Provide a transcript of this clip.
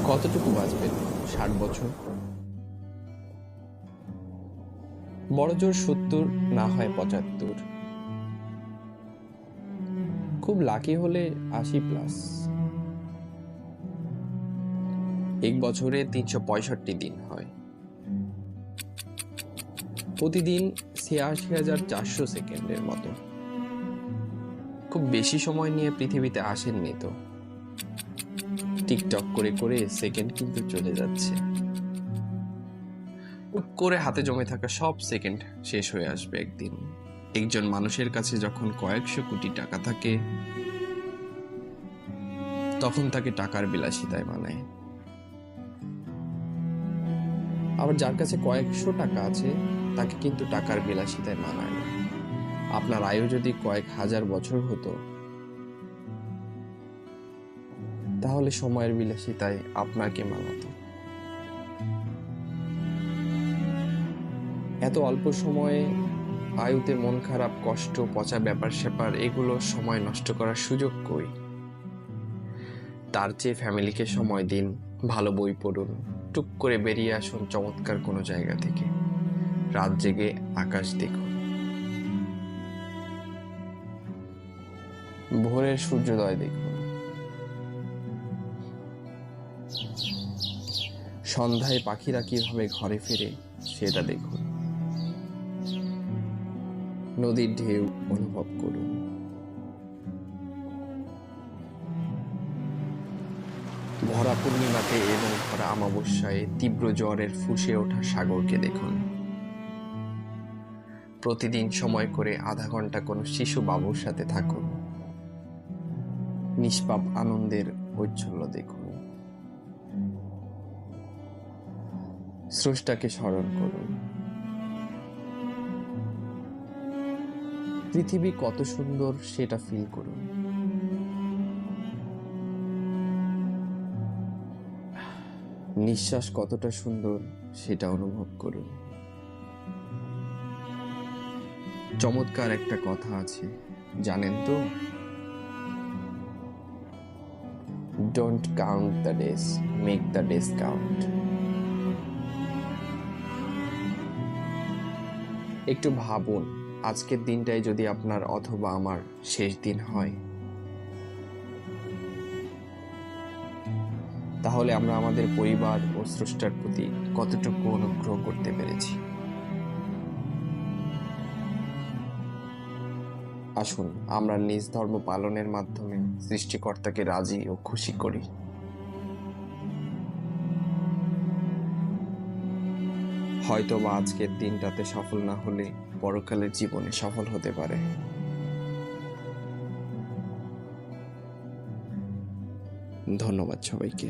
কতটুকু বাঁচবেন? 60 বছর? বড়জোর 70, না হয় 75। খুব লাকি হলে 80+। এক বছরে 365 দিন হয়। প্রতিদিন 86,400 সেকেন্ডের মতো। খুব বেশি সময় নিয়ে পৃথিবীতে আসেননি তো। টিকটক করে করে সেকেন্ড কিন্তু চলে যাচ্ছে। টুক করে হাতে জমে থাকা সব সেকেন্ড শেষ হয়ে আসবে একদিন। একজন মানুষের কাছে যখন কয়েকশো কোটি টাকা থাকে, তখন তাকে টাকার বিলাসিতায় মানায়। আবার যার কাছে কয়েকশো টাকা আছে, তাকে কিন্তু টাকার বিলাসিতায় মানায় না। আপনার আয়ু যদি কয়েক হাজার বছর হতো, তাহলে সময়ের বিলাসিতায় আপনাকে মানাতো। এত অল্প সময়ে আয়ুতে মন খারাপ, কষ্ট, পচা ব্যাপার স্যাপার এগুলো সময় নষ্ট করার সুযোগ কই? তার চেয়ে ফ্যামিলিকে সময় দিন, ভালো বই পড়ুন, টুক করে বেরিয়ে আসুন চমৎকার কোনো জায়গা থেকে, রাত জেগে আকাশ দেখুন, ভোরের সূর্যোদয় দেখুন, সন্ধ্যায় পাখিরা কিভাবে ঘরে ফিরে সেটা দেখুন, নদীর ঢেউ অনুভব করুন। ভরা পূর্ণিমাতে এবং ভরা অমাবস্যায় তীব্র জ্বরের ফুঁসে ওঠা সাগরকে দেখুন। প্রতিদিন সময় করে আধা ঘন্টা কোনো শিশু বাবুর সাথে থাকুন, নিষ্পাপ আনন্দের ঔজ্জ্বল্য দেখুন। স্রষ্টাকে স্মরণ করুন। পৃথিবী কত সুন্দর সেটা ফিল করুন। নিঃশ্বাস কতটা সুন্দর সেটা অনুভব করুন। চমৎকার একটা কথা আছে, জানেন তো? Don't count the days, make the days count. একটু ভাবুন, আজকের দিনটাই যদি আপনার অথবা আমার শেষ দিন হয়, তাহলে আমরা আমাদের পরিবার ও স্রষ্টার প্রতি কতটুকু অনুগ্রহ করতে পেরেছি। আসুন আমরা নিজ ধর্ম পালনের মাধ্যমে সৃষ্টিকর্তাকে রাজি ও খুশি করি। হয়তো বা আজকের দিনটাতে সফল না হলে পরকালের জীবনে সফল হতে পারে। ধন্যবাদ সবাইকে।